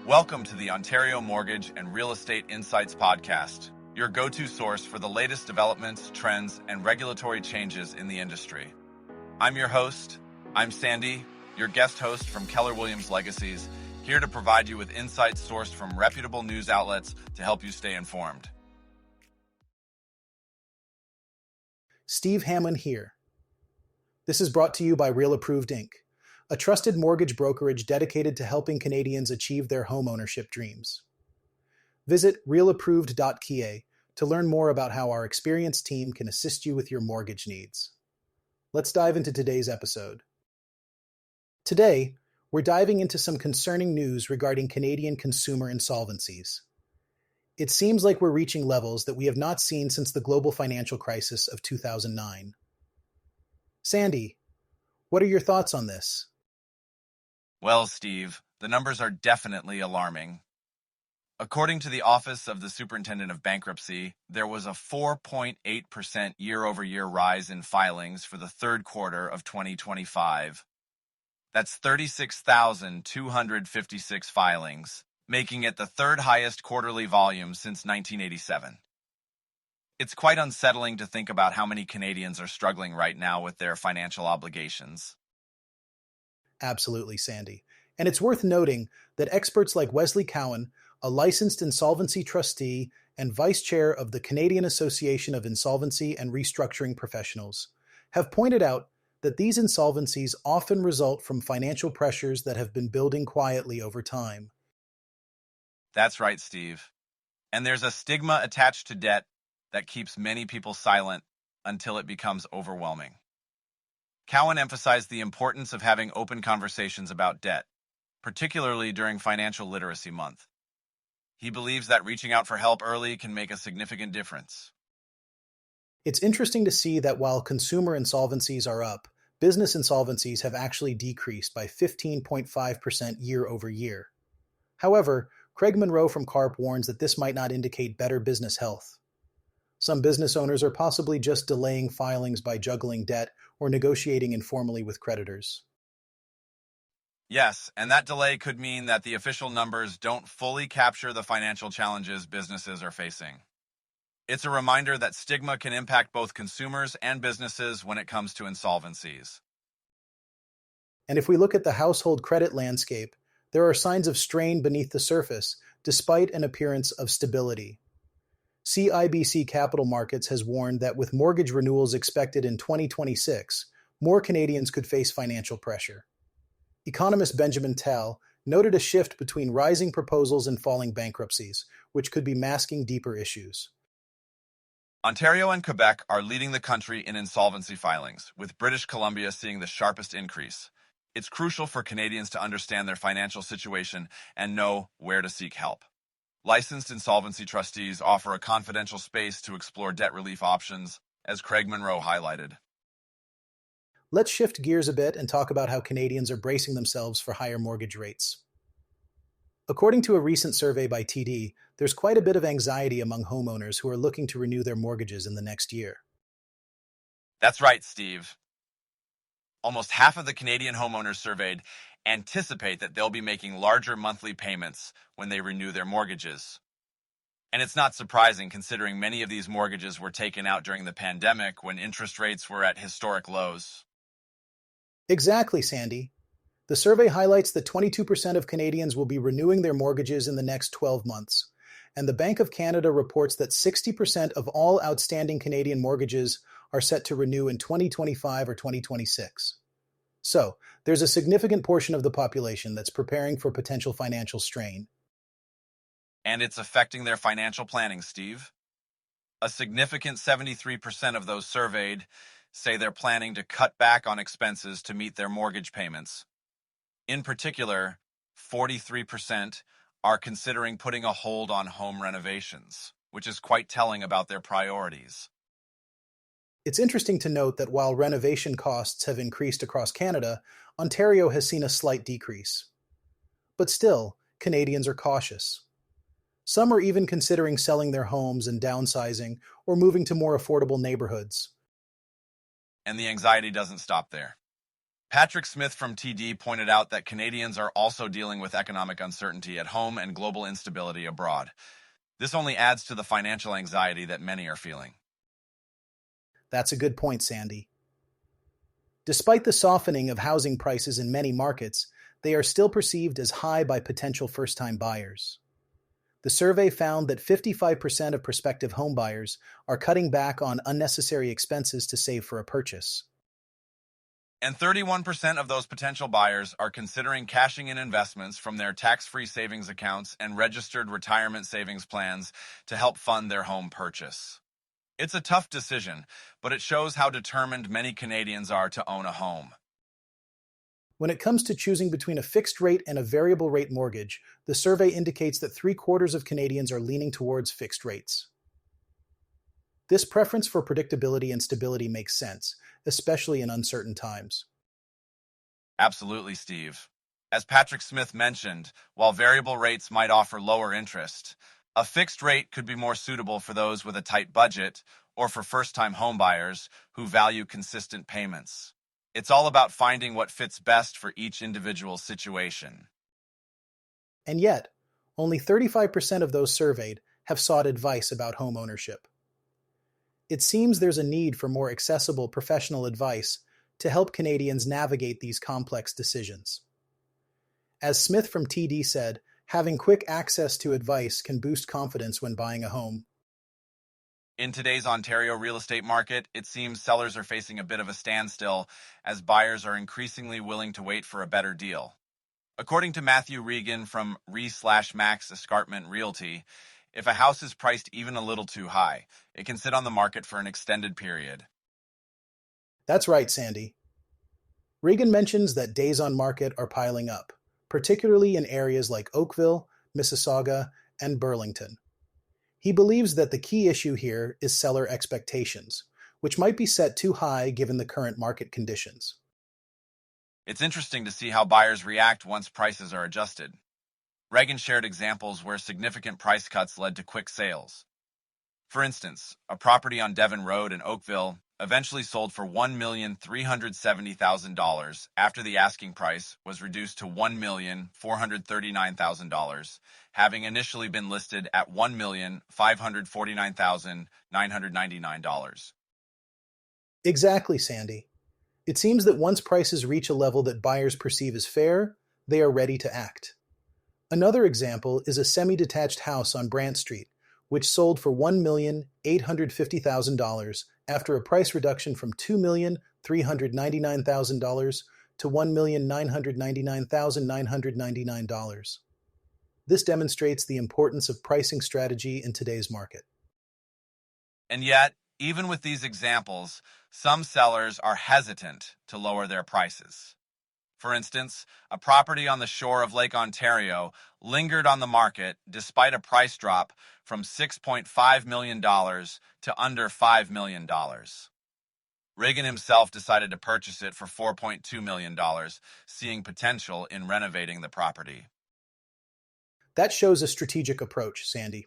Welcome to the Ontario Mortgage and Real Estate Insights Podcast, your go-to source for the latest developments, trends, and regulatory changes in the industry. I'm your host. I'm Sandy, your guest host from Keller Williams Legacies, here to provide you with insights sourced from reputable news outlets to help you stay informed. Steve Hamlin here. This is brought to you by Real Approved Inc., a trusted mortgage brokerage dedicated to helping Canadians achieve their homeownership dreams. Visit realapproved.ca to learn more about how our experienced team can assist you with your mortgage needs. Let's dive into today's episode. Today, we're diving into some concerning news regarding Canadian consumer insolvencies. It seems like we're reaching levels that we have not seen since the global financial crisis of 2009. Sandy, what are your thoughts on this? Well, Steve, the numbers are definitely alarming. According to the Office of the Superintendent of Bankruptcy, there was a 4.8% year-over-year rise in filings for the third quarter of 2025. That's 36,256 filings, making it the third highest quarterly volume since 1987. It's quite unsettling to think about how many Canadians are struggling right now with their financial obligations. Absolutely, Sandy. And it's worth noting that experts like Wesley Cowan, a licensed insolvency trustee and vice chair of the Canadian Association of Insolvency and Restructuring Professionals, have pointed out that these insolvencies often result from financial pressures that have been building quietly over time. That's right, Steve. And there's a stigma attached to debt that keeps many people silent until it becomes overwhelming. Cowan emphasized the importance of having open conversations about debt, particularly during Financial Literacy Month. He believes that reaching out for help early can make a significant difference. It's interesting to see that while consumer insolvencies are up, business insolvencies have actually decreased by 15.5% year over year. However, Craig Monroe from CARP warns that this might not indicate better business health. Some business owners are possibly just delaying filings by juggling debt or negotiating informally with creditors. Yes, and that delay could mean that the official numbers don't fully capture the financial challenges businesses are facing. It's a reminder that stigma can impact both consumers and businesses when it comes to insolvencies. And if we look at the household credit landscape, there are signs of strain beneath the surface, despite an appearance of stability. CIBC Capital Markets has warned that with mortgage renewals expected in 2026, more Canadians could face financial pressure. Economist Benjamin Tal noted a shift between rising proposals and falling bankruptcies, which could be masking deeper issues. Ontario and Quebec are leading the country in insolvency filings, with British Columbia seeing the sharpest increase. It's crucial for Canadians to understand their financial situation and know where to seek help. Licensed insolvency trustees offer a confidential space to explore debt relief options, as Craig Monroe highlighted. Let's shift gears a bit and talk about how Canadians are bracing themselves for higher mortgage rates. According to a recent survey by TD, there's quite a bit of anxiety among homeowners who are looking to renew their mortgages in the next year. That's right, Steve. Almost half of the Canadian homeowners surveyed anticipate that they'll be making larger monthly payments when they renew their mortgages. And it's not surprising considering many of these mortgages were taken out during the pandemic when interest rates were at historic lows. Exactly, Sandy. The survey highlights that 22% of Canadians will be renewing their mortgages in the next 12 months, and the Bank of Canada reports that 60% of all outstanding Canadian mortgages are set to renew in 2025 or 2026. So, there's a significant portion of the population that's preparing for potential financial strain. And it's affecting their financial planning, Steve. A significant 73% of those surveyed say they're planning to cut back on expenses to meet their mortgage payments. In particular, 43% are considering putting a hold on home renovations, which is quite telling about their priorities. It's interesting to note that while renovation costs have increased across Canada, Ontario has seen a slight decrease. But still, Canadians are cautious. Some are even considering selling their homes and downsizing or moving to more affordable neighborhoods. And the anxiety doesn't stop there. Patrick Smith from TD pointed out that Canadians are also dealing with economic uncertainty at home and global instability abroad. This only adds to the financial anxiety that many are feeling. That's a good point, Sandy. Despite the softening of housing prices in many markets, they are still perceived as high by potential first-time buyers. The survey found that 55% of prospective homebuyers are cutting back on unnecessary expenses to save for a purchase. And 31% of those potential buyers are considering cashing in investments from their tax-free savings accounts and registered retirement savings plans to help fund their home purchase. It's a tough decision, but it shows how determined many Canadians are to own a home. When it comes to choosing between a fixed rate and a variable rate mortgage, the survey indicates that 3/4 of Canadians are leaning towards fixed rates. This preference for predictability and stability makes sense, especially in uncertain times. Absolutely, Steve. As Patrick Smith mentioned, while variable rates might offer lower interest, a fixed rate could be more suitable for those with a tight budget or for first-time homebuyers who value consistent payments. It's all about finding what fits best for each individual situation. And yet, only 35% of those surveyed have sought advice about home ownership. It seems there's a need for more accessible professional advice to help Canadians navigate these complex decisions. As Smith from TD said, having quick access to advice can boost confidence when buying a home. In today's Ontario real estate market, it seems sellers are facing a bit of a standstill as buyers are increasingly willing to wait for a better deal. According to Matthew Regan from Re/Max Escarpment Realty, if a house is priced even a little too high, it can sit on the market for an extended period. That's right, Sandy. Regan mentions that days on market are piling up, particularly in areas like Oakville, Mississauga, and Burlington. He believes that the key issue here is seller expectations, which might be set too high given the current market conditions. It's interesting to see how buyers react once prices are adjusted. Reagan shared examples where significant price cuts led to quick sales. For instance, a property on Devon Road in Oakville eventually sold for $1,370,000 after the asking price was reduced to $1,439,000, having initially been listed at $1,549,999. Exactly, Sandy. It seems that once prices reach a level that buyers perceive as fair, they are ready to act. Another example is a semi-detached house on Brant Street, which sold for $1,850,000 after a price reduction from $2,399,000 to $1,999,999. This demonstrates the importance of pricing strategy in today's market. And yet, even with these examples, some sellers are hesitant to lower their prices. For instance, a property on the shore of Lake Ontario lingered on the market despite a price drop from $6.5 million to under $5 million. Reagan himself decided to purchase it for $4.2 million, seeing potential in renovating the property. That shows a strategic approach, Sandy.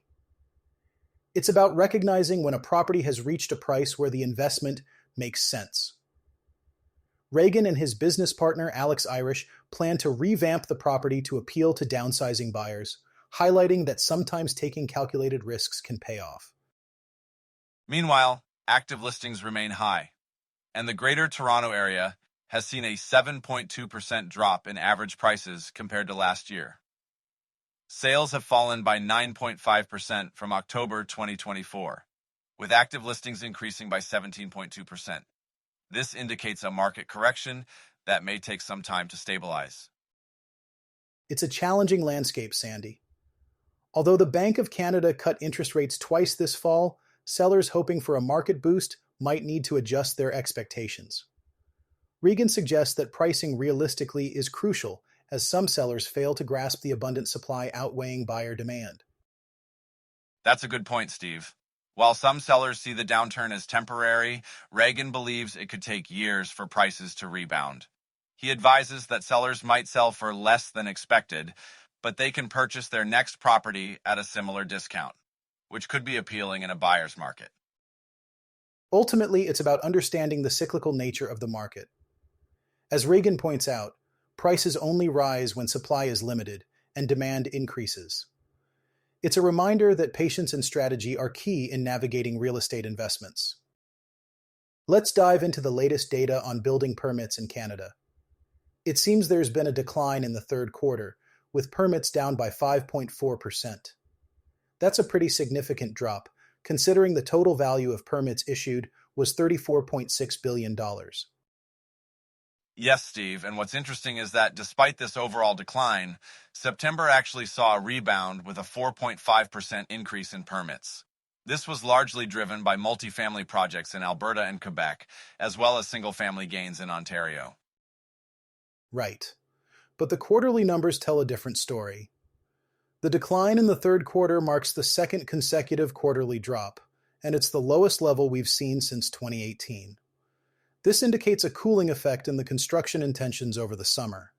It's about recognizing when a property has reached a price where the investment makes sense. Reagan and his business partner, Alex Irish, plan to revamp the property to appeal to downsizing buyers, highlighting that sometimes taking calculated risks can pay off. Meanwhile, active listings remain high, and the Greater Toronto Area has seen a 7.2% drop in average prices compared to last year. Sales have fallen by 9.5% from October 2024, with active listings increasing by 17.2%. This indicates a market correction that may take some time to stabilize. It's a challenging landscape, Sandy. Although the Bank of Canada cut interest rates twice this fall, sellers hoping for a market boost might need to adjust their expectations. Regan suggests that pricing realistically is crucial, as some sellers fail to grasp the abundant supply outweighing buyer demand. That's a good point, Steve. While some sellers see the downturn as temporary, Reagan believes it could take years for prices to rebound. He advises that sellers might sell for less than expected, but they can purchase their next property at a similar discount, which could be appealing in a buyer's market. Ultimately, it's about understanding the cyclical nature of the market. As Reagan points out, prices only rise when supply is limited and demand increases. It's a reminder that patience and strategy are key in navigating real estate investments. Let's dive into the latest data on building permits in Canada. It seems there's been a decline in the third quarter, with permits down by 5.4%. That's a pretty significant drop, considering the total value of permits issued was $34.6 billion. Yes, Steve, and what's interesting is that despite this overall decline, September actually saw a rebound with a 4.5% increase in permits. This was largely driven by multifamily projects in Alberta and Quebec, as well as single-family gains in Ontario. Right. But the quarterly numbers tell a different story. The decline in the third quarter marks the second consecutive quarterly drop, and it's the lowest level we've seen since 2018. This indicates a cooling effect in the construction intentions over the summer.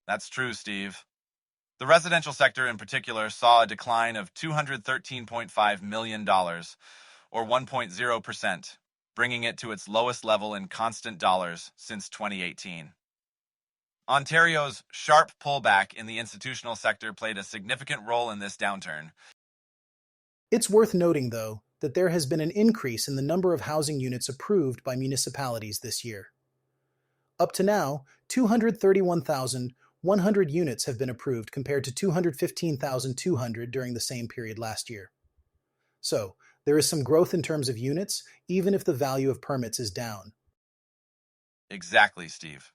That's true, Steve. The residential sector in particular saw a decline of $213.5 million, or 1.0%, bringing it to its lowest level in constant dollars since 2018. Ontario's sharp pullback in the institutional sector played a significant role in this downturn. It's worth noting, though, that there has been an increase in the number of housing units approved by municipalities this year. Up to now, 231,100 units have been approved compared to 215,200 during the same period last year. So, there is some growth in terms of units, even if the value of permits is down. Exactly, Steve.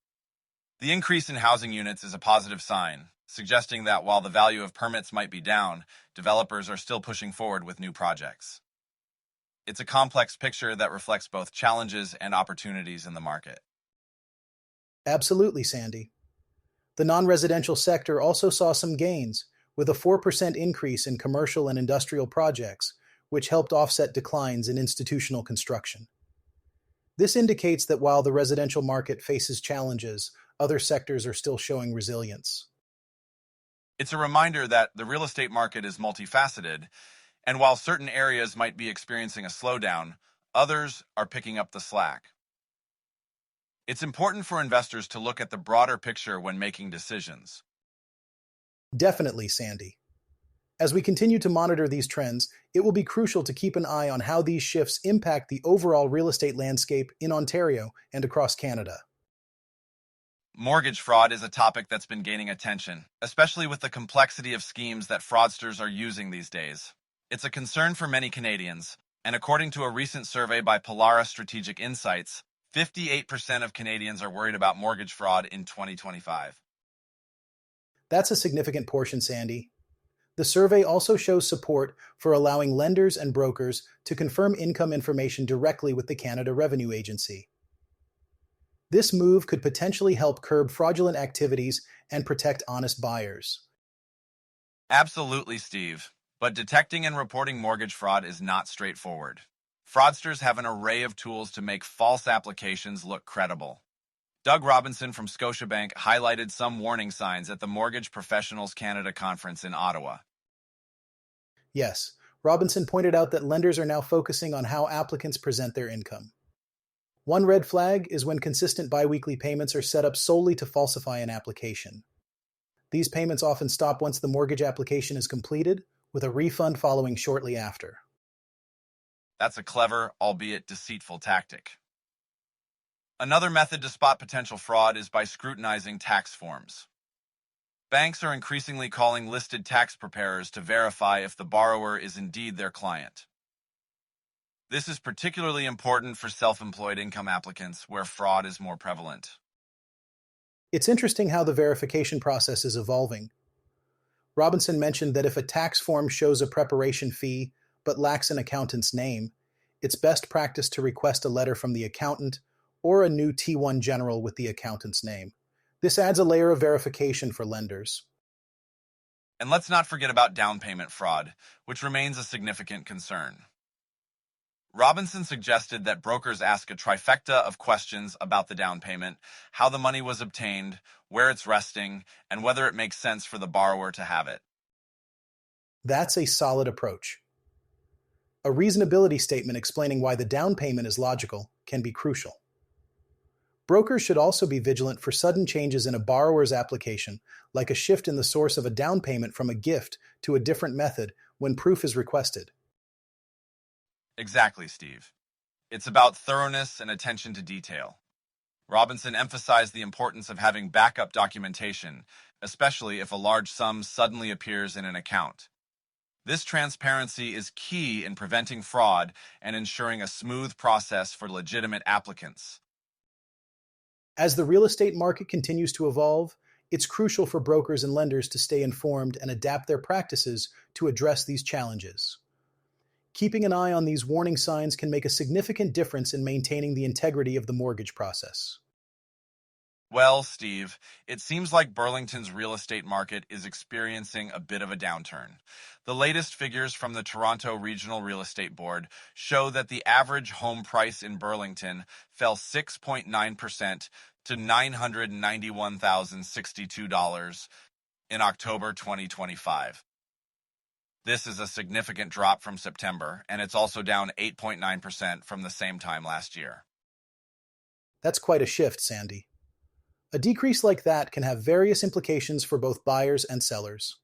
The increase in housing units is a positive sign, suggesting that while the value of permits might be down, developers are still pushing forward with new projects. It's a complex picture that reflects both challenges and opportunities in the market. Absolutely, Sandy. The non-residential sector also saw some gains, with a 4% increase in commercial and industrial projects, which helped offset declines in institutional construction. This indicates that while the residential market faces challenges, other sectors are still showing resilience. It's a reminder that the real estate market is multifaceted, and while certain areas might be experiencing a slowdown, others are picking up the slack. It's important for investors to look at the broader picture when making decisions. Definitely, Sandy. As we continue to monitor these trends, it will be crucial to keep an eye on how these shifts impact the overall real estate landscape in Ontario and across Canada. Mortgage fraud is a topic that's been gaining attention, especially with the complexity of schemes that fraudsters are using these days. It's a concern for many Canadians, and according to a recent survey by Polaris Strategic Insights, 58% of Canadians are worried about mortgage fraud in 2025. That's a significant portion, Sandy. The survey also shows support for allowing lenders and brokers to confirm income information directly with the Canada Revenue Agency. This move could potentially help curb fraudulent activities and protect honest buyers. Absolutely, Steve. But detecting and reporting mortgage fraud is not straightforward. Fraudsters have an array of tools to make false applications look credible. Doug Robinson from Scotiabank highlighted some warning signs at the Mortgage Professionals Canada conference in Ottawa. Yes, Robinson pointed out that lenders are now focusing on how applicants present their income. One red flag is when consistent biweekly payments are set up solely to falsify an application. These payments often stop once the mortgage application is completed, with a refund following shortly after. That's a clever, albeit deceitful tactic. Another method to spot potential fraud is by scrutinizing tax forms. Banks are increasingly calling listed tax preparers to verify if the borrower is indeed their client. This is particularly important for self-employed income applicants where fraud is more prevalent. It's interesting how the verification process is evolving. Robinson mentioned that if a tax form shows a preparation fee but lacks an accountant's name, it's best practice to request a letter from the accountant or a new T1 general with the accountant's name. This adds a layer of verification for lenders. And let's not forget about down payment fraud, which remains a significant concern. Robinson suggested that brokers ask a trifecta of questions about the down payment, how the money was obtained, where it's resting, and whether it makes sense for the borrower to have it. That's a solid approach. A reasonability statement explaining why the down payment is logical can be crucial. Brokers should also be vigilant for sudden changes in a borrower's application, like a shift in the source of a down payment from a gift to a different method when proof is requested. Exactly, Steve. It's about thoroughness and attention to detail. Robinson emphasized the importance of having backup documentation, especially if a large sum suddenly appears in an account. This transparency is key in preventing fraud and ensuring a smooth process for legitimate applicants. As the real estate market continues to evolve, it's crucial for brokers and lenders to stay informed and adapt their practices to address these challenges. Keeping an eye on these warning signs can make a significant difference in maintaining the integrity of the mortgage process. Well, Steve, it seems like Burlington's real estate market is experiencing a bit of a downturn. The latest figures from the Toronto Regional Real Estate Board show that the average home price in Burlington fell 6.9% to $991,062 in October 2025. This is a significant drop from September, and it's also down 8.9% from the same time last year. That's quite a shift, Sandy. A decrease like that can have various implications for both buyers and sellers.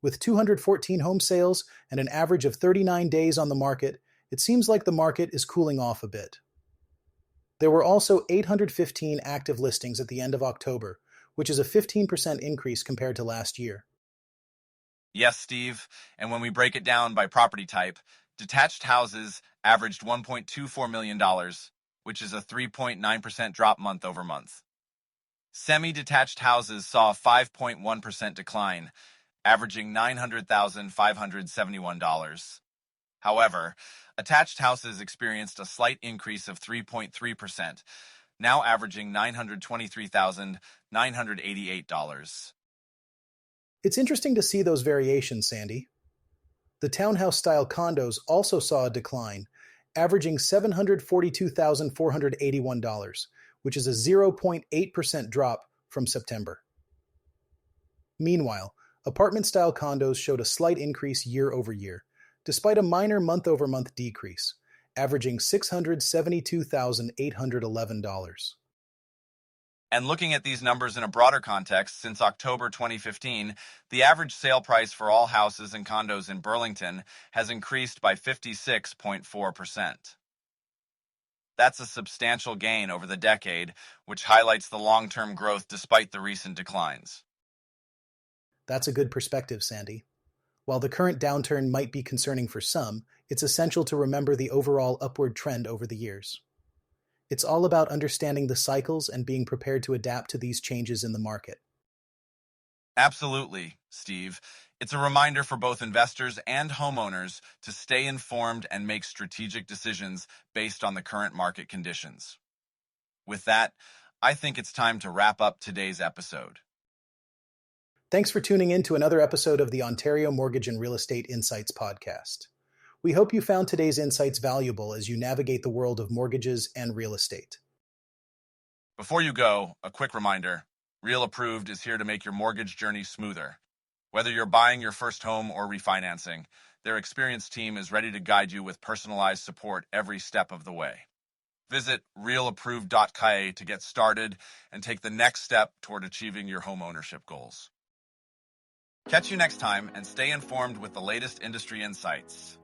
With 214 home sales and an average of 39 days on the market, it seems like the market is cooling off a bit. There were also 815 active listings at the end of October, which is a 15% increase compared to last year. Yes, Steve, and when we break it down by property type, detached houses averaged $1.24 million, which is a 3.9% drop month over month. Semi-detached houses saw a 5.1% decline, averaging $900,571. However, attached houses experienced a slight increase of 3.3%, now averaging $923,988. It's interesting to see those variations, Sandy. The townhouse-style condos also saw a decline, averaging $742,481, which is a 0.8% drop from September. Meanwhile, apartment-style condos showed a slight increase year over year, despite a minor month-over-month decrease, averaging $672,811. And looking at these numbers in a broader context, since October 2015, the average sale price for all houses and condos in Burlington has increased by 56.4%. That's a substantial gain over the decade, which highlights the long-term growth despite the recent declines. That's a good perspective, Sandy. While the current downturn might be concerning for some, it's essential to remember the overall upward trend over the years. It's all about understanding the cycles and being prepared to adapt to these changes in the market. Absolutely, Steve. It's a reminder for both investors and homeowners to stay informed and make strategic decisions based on the current market conditions. With that, I think it's time to wrap up today's episode. Thanks for tuning in to another episode of the Ontario Mortgage and Real Estate Insights podcast. We hope you found today's insights valuable as you navigate the world of mortgages and real estate. Before you go, a quick reminder, Real Approved is here to make your mortgage journey smoother. Whether you're buying your first home or refinancing, their experienced team is ready to guide you with personalized support every step of the way. Visit realapproved.ca to get started and take the next step toward achieving your home ownership goals. Catch you next time and stay informed with the latest industry insights.